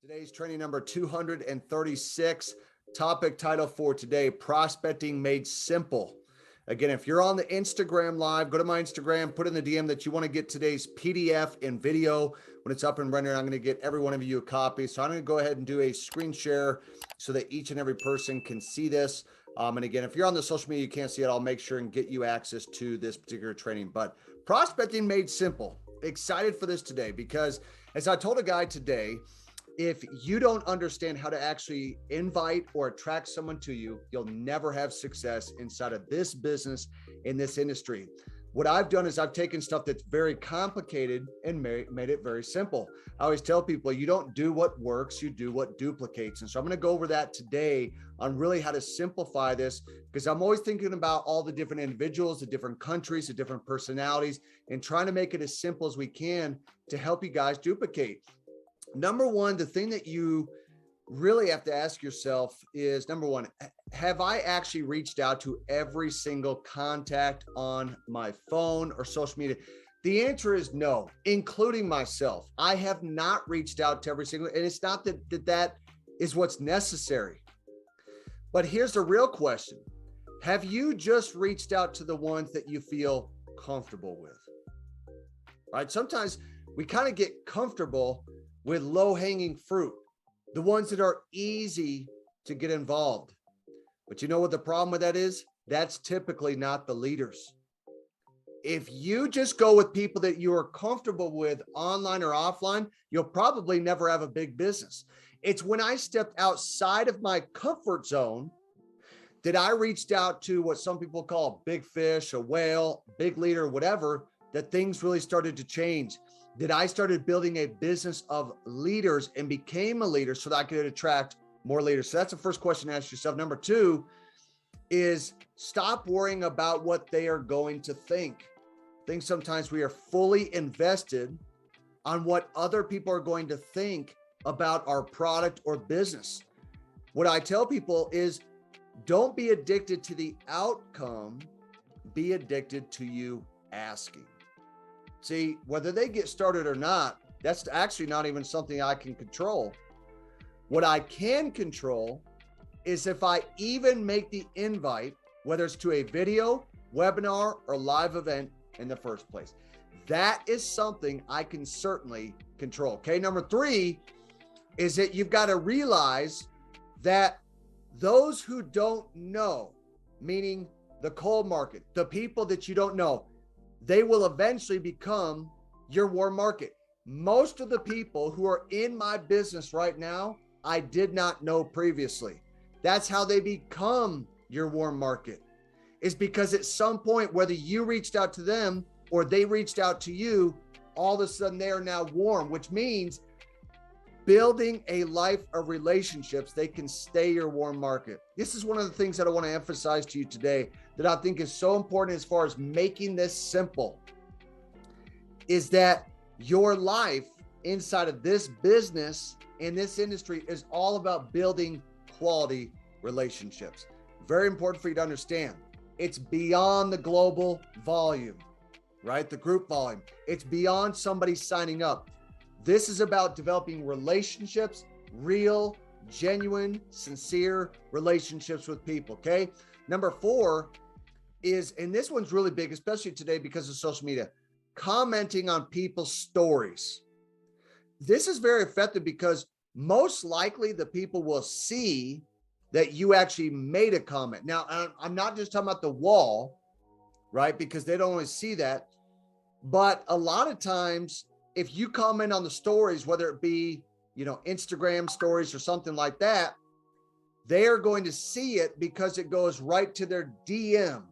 Today's training number 236, topic title for today, prospecting made simple. Again, if you're on the Instagram live, go to my Instagram, put in the DM that you want to get today's PDF and video. When it's up and running, I'm going to get every one of you a copy. So I'm going to go ahead and do a screen share so that each and every person can see this. And again, if you're on the social media, you can't see it, I'll make sure and get you access to this particular training. But prospecting made simple. Excited for this today because as I told a guy today, if you don't understand how to actually invite or attract someone to you, you'll never have success inside of this business, in this industry. What I've done is I've taken stuff that's very complicated and made it very simple. I always tell people, you don't do what works, you do what duplicates. And so I'm going to go over that today on really how to simplify this, because I'm always thinking about all the different individuals, the different countries, the different personalities, and trying to make it as simple as we can to help you guys duplicate. Number one, the thing that you really have to ask yourself is, number one, have I actually reached out to every single contact on my phone or social media? The answer is no, including myself. I have not reached out to every single, and it's not that is what's necessary. But here's the real question. Have you just reached out to the ones that you feel comfortable with? Right? Sometimes we kind of get comfortable with low-hanging fruit, the ones that are easy to get involved. But you know what the problem with that is? That's typically not the leaders. If you just go with people that you are comfortable with online or offline, you'll probably never have a big business. It's when I stepped outside of my comfort zone that I reached out to what some people call a big fish, a whale, big leader, whatever, that things really started to change. That I started building a business of leaders and became a leader so that I could attract more leaders. So that's the first question to ask yourself. Number two is stop worrying about what they are going to think. I think sometimes we are fully invested on what other people are going to think about our product or business. What I tell people is don't be addicted to the outcome, be addicted to you asking. See, whether they get started or not, that's actually not even something I can control. What I can control is if I even make the invite, whether it's to a video, webinar, or live event in the first place. That is something I can certainly control. Okay, number three is that you've got to realize that those who don't know, meaning the cold market, the people that you don't know, they will eventually become your warm market. Most of the people who are in my business right now, I did not know previously. That's how they become your warm market, is because at some point, whether you reached out to them or they reached out to you, all of a sudden they are now warm, which means building a life of relationships, they can stay your warm market. This is one of the things that I want to emphasize to you today that I think is so important as far as making this simple, is that your life inside of this business, in this industry, is all about building quality relationships. Very important for you to understand. It's beyond the global volume, right? The group volume. It's beyond somebody signing up. This is about developing relationships, real, genuine, sincere relationships with people, okay? Number four is, and this one's really big, especially today because of social media, commenting on people's stories. This is very effective because most likely the people will see that you actually made a comment. Now, I'm not just talking about the wall, right? Because they don't always see that. But a lot of times, if you comment on the stories, whether it be, Instagram stories or something like that, they are going to see it because it goes right to their DM.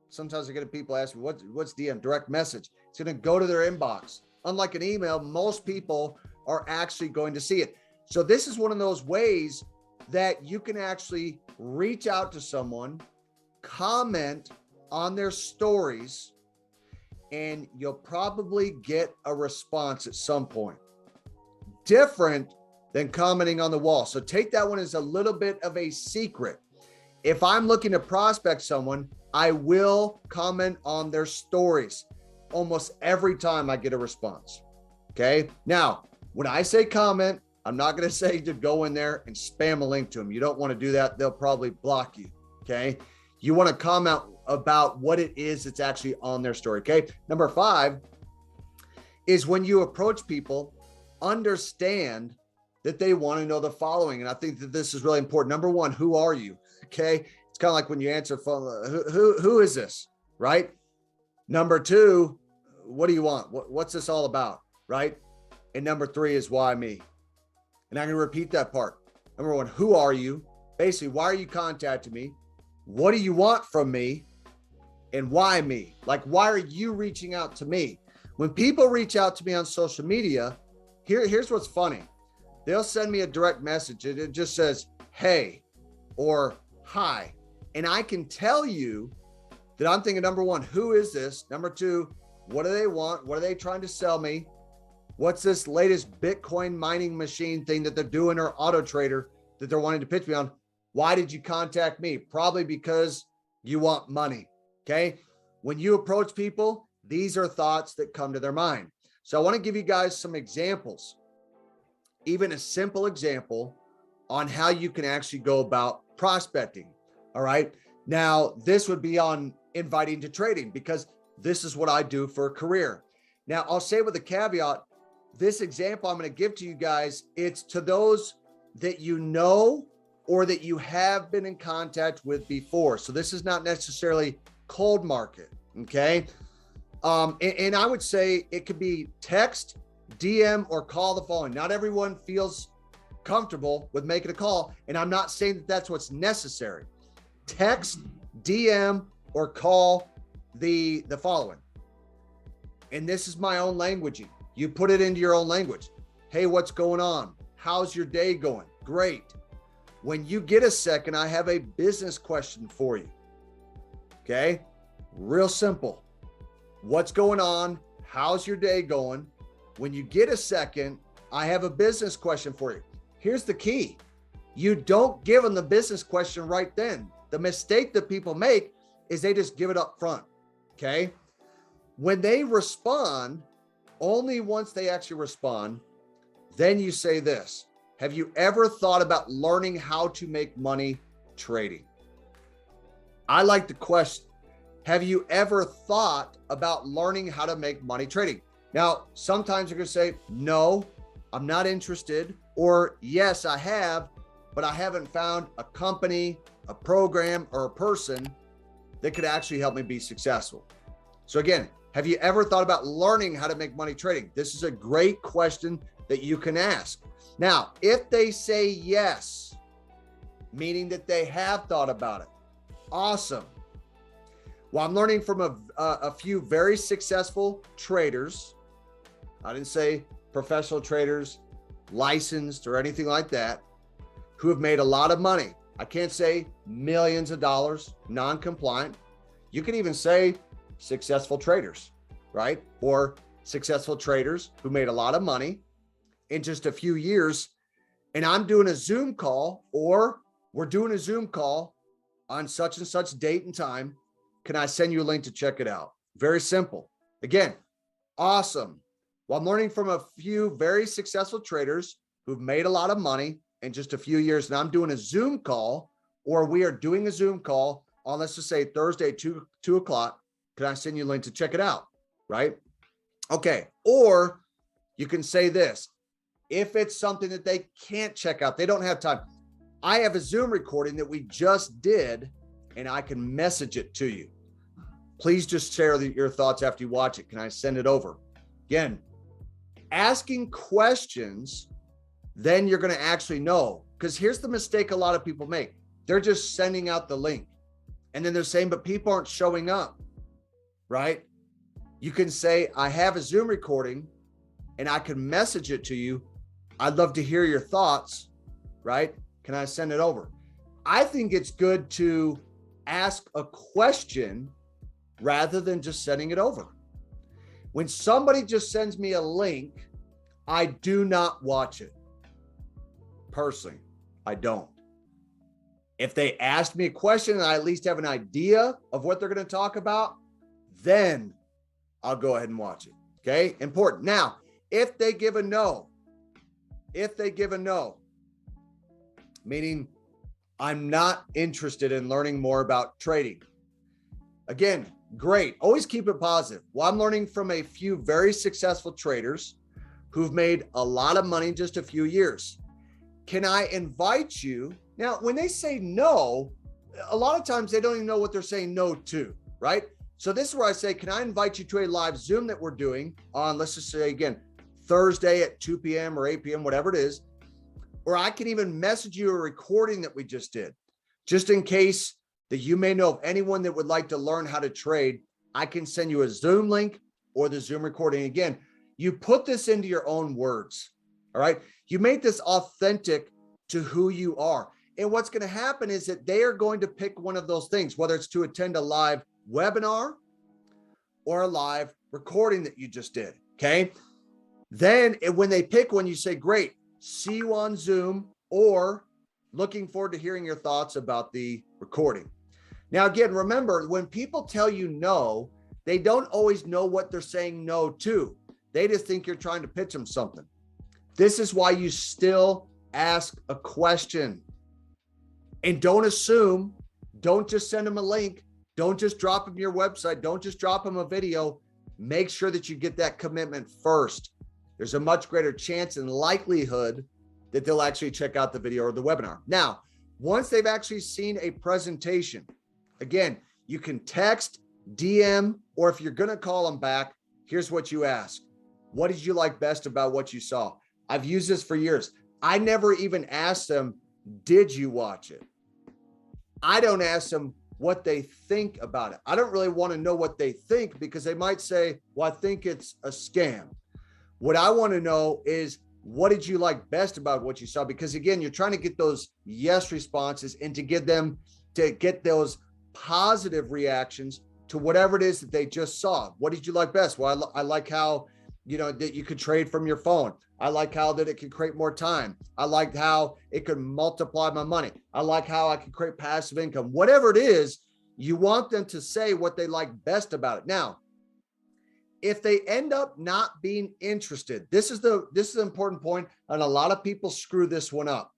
Sometimes I get people ask me, what's DM? Direct message. It's going to go to their inbox. Unlike an email, most people are actually going to see it. So this is one of those ways that you can actually reach out to someone, comment on their stories, and you'll probably get a response at some point. Different than commenting on the wall. So take that one as a little bit of a secret. If I'm looking to prospect someone, I will comment on their stories almost every time I get a response. Okay. Now, when I say comment, I'm not going to say to go in there and spam a link to them. You don't want to do that. They'll probably block you. Okay. You want to comment about what it is that's actually on their story. Okay. Number 5 is when you approach people, understand that they want to know the following. And I think that this is really important. Number 1, who are you? Okay. It's kind of like when you answer phone, who is this? Right. Number 2, what do you want? What's this all about? Right. And number 3 is why me? And I'm going to repeat that part. Number 1, who are you? Basically, why are you contacting me? What do you want from me? And why me? Like, why are you reaching out to me? When people reach out to me on social media, here's what's funny. They'll send me a direct message. It just says, hey, or hi. And I can tell you that I'm thinking, number 1, who is this? Number 2, what do they want? What are they trying to sell me? What's this latest Bitcoin mining machine thing that they're doing, or auto trader that they're wanting to pitch me on? Why did you contact me? Probably because you want money. Okay. When you approach people, these are thoughts that come to their mind. So I want to give you guys some examples, even a simple example on how you can actually go about prospecting. All right. Now, this would be on inviting to trading, because this is what I do for a career. Now, I'll say with a caveat, this example I'm going to give to you guys, it's to those that you know or that you have been in contact with before. So this is not necessarily cold market. Okay. And I would say it could be text, DM, or call the phone. Not everyone feels comfortable with making a call. And I'm not saying that that's what's necessary. Text, DM, or call the following. And this is my own languaging. You put it into your own language. Hey, what's going on? How's your day going? Great. When you get a second, I have a business question for you. Okay. Real simple. What's going on? How's your day going? When you get a second, I have a business question for you. Here's the key. You don't give them the business question right then. The mistake that people make is they just give it up front. Okay. When they respond, only once they actually respond, then you say this. Have you ever thought about learning how to make money trading? I like the question. Have you ever thought about learning how to make money trading? Now, sometimes you're going to say, no, I'm not interested. Or yes, I have, but I haven't found a company, a program, or a person that could actually help me be successful. So again, have you ever thought about learning how to make money trading? This is a great question that you can ask. Now, if they say yes, meaning that they have thought about it, awesome. Well, I'm learning from a few very successful traders. I didn't say professional traders, licensed or anything like that, who have made a lot of money. I can't say millions of dollars, non-compliant. You can even say successful traders, right? Or successful traders who made a lot of money in just a few years. And I'm doing a Zoom call, or we're doing a Zoom call on such and such date and time. Can I send you a link to check it out? Very simple. Again, awesome. Well, I'm learning from a few very successful traders who've made a lot of money in just a few years. And I'm doing a Zoom call, or we are doing a Zoom call on, let's just say Thursday, 2 o'clock. Can I send you a link to check it out? Right? Okay. Or you can say this. If it's something that they can't check out, they don't have time. I have a Zoom recording that we just did, and I can message it to you. Please just share your thoughts after you watch it. Can I send it over? Again, asking questions, then you're going to actually know. Because here's the mistake a lot of people make. They're just sending out the link. And then they're saying, but people aren't showing up, right? You can say, I have a Zoom recording and I can message it to you. I'd love to hear your thoughts, right? Can I send it over? I think it's good to ask a question rather than just sending it over. When somebody just sends me a link, I do not watch it. Personally, I don't. If they ask me a question and I at least have an idea of what they're going to talk about, then I'll go ahead and watch it. Okay. Important. Now, if they give a no, If they give a no, meaning I'm not interested in learning more about trading. Again, great. Always keep it positive. Well, I'm learning from a few very successful traders who've made a lot of money in just a few years. Can I invite you? Now, when they say no, a lot of times they don't even know what they're saying no to, right? So this is where I say, can I invite you to a live Zoom that we're doing on, let's just say again, Thursday at 2 p.m. or 8 p.m., whatever it is, or I can even message you a recording that we just did, just in case that you may know of anyone that would like to learn how to trade. I can send you a Zoom link or the Zoom recording. Again, you put this into your own words, all right? You make this authentic to who you are. And what's going to happen is that they are going to pick one of those things, whether it's to attend a live webinar or a live recording that you just did, okay? Then when they pick one, you say, great, see you on Zoom, or looking forward to hearing your thoughts about the recording. Now, again, remember, when people tell you no, they don't always know what they're saying no to. They just think you're trying to pitch them something. This is why you still ask a question. And don't assume, don't just send them a link. Don't just drop them your website. Don't just drop them a video. Make sure that you get that commitment first. There's a much greater chance and likelihood that they'll actually check out the video or the webinar. Now, once they've actually seen a presentation, again, you can text, DM, or if you're going to call them back, here's what you ask. What did you like best about what you saw? I've used this for years. I never even asked them, did you watch it? I don't ask them what they think about it. I don't really want to know what they think, because they might say, well, I think it's a scam. What I want to know is, what did you like best about what you saw? Because again, you're trying to get those yes responses and to get them to get those positive reactions to whatever it is that they just saw. What did you like best? Well, I like how, that you could trade from your phone. I like how that it could create more time. I like how it could multiply my money. I like how I can create passive income. Whatever it is, you want them to say what they like best about it. Now, if they end up not being interested, this is the important point, and a lot of people screw this one up.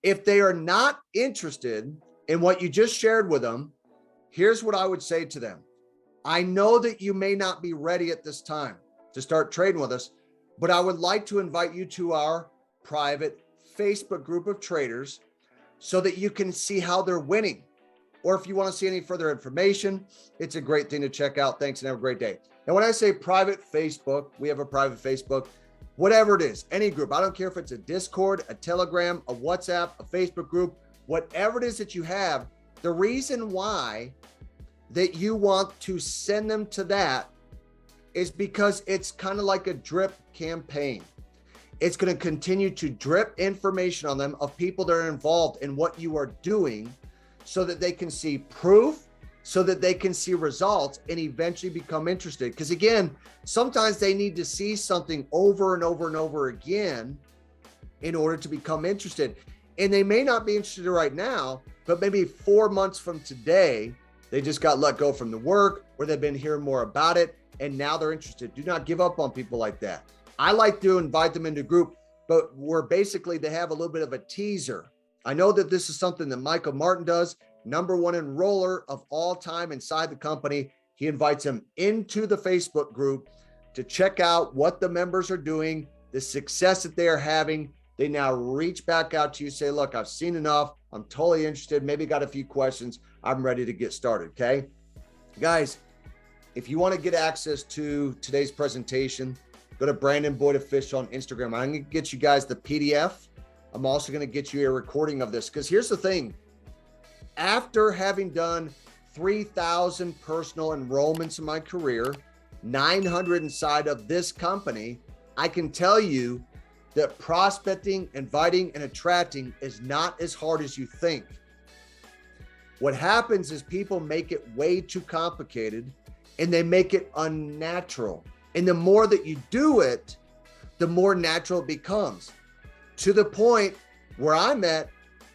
If they are not interested in what you just shared with them, here's what I would say to them. I know that you may not be ready at this time to start trading with us, but I would like to invite you to our private Facebook group of traders so that you can see how they're winning. Or if you want to see any further information, it's a great thing to check out. Thanks and have a great day. And when I say private Facebook, we have a private Facebook, whatever it is, any group. I don't care if it's a Discord, a Telegram, a WhatsApp, a Facebook group, whatever it is that you have. The reason why that you want to send them to that is because it's kind of like a drip campaign. It's going to continue to drip information on them of people that are involved in what you are doing, so that they can see proof, so that they can see results and eventually become interested. Because again, sometimes they need to see something over and over and over again in order to become interested. And they may not be interested right now, but maybe 4 months from today, they just got let go from the work, or they've been hearing more about it, and now they're interested. Do not give up on people like that. I like to invite them into group, but where basically they have a little bit of a teaser. I know that this is something that Michael Martin does, #1 enroller of all time inside the company. He invites them into the Facebook group to check out what the members are doing, the success that they are having. They now reach back out to you, say, look, I've seen enough. I'm totally interested. Maybe got a few questions. I'm ready to get started. Okay. Guys, if you want to get access to today's presentation, go to Brandon Boyd Official on Instagram. I'm going to get you guys the PDF. I'm also going to get you a recording of this, because here's the thing. After having done 3,000 personal enrollments in my career, 900 inside of this company, I can tell you that prospecting, inviting, and attracting is not as hard as you think. What happens is people make it way too complicated and they make it unnatural. And the more that you do it, the more natural it becomes, to the point where I'm at,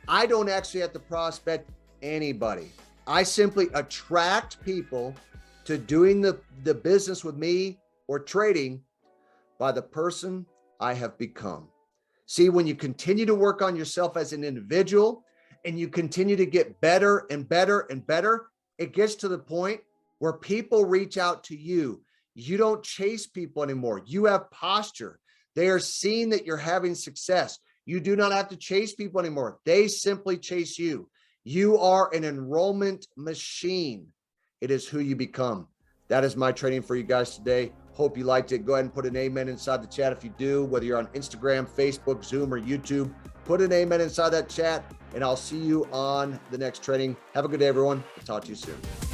I don't actually have to prospect anybody. I simply attract people to doing the business with me or trading by the person I have become. See, when you continue to work on yourself as an individual and you continue to get better and better and better, it gets to the point where people reach out to you. You don't chase people anymore. You have posture. They are seeing that you're having success. You do not have to chase people anymore. They simply chase you. You are an enrollment machine. It is who you become. That is my training for you guys today. Hope you liked it. Go ahead and put an amen inside the chat if you do, whether you're on Instagram, Facebook, Zoom, or YouTube. Put an amen inside that chat, and I'll see you on the next training. Have a good day, everyone. I'll talk to you soon.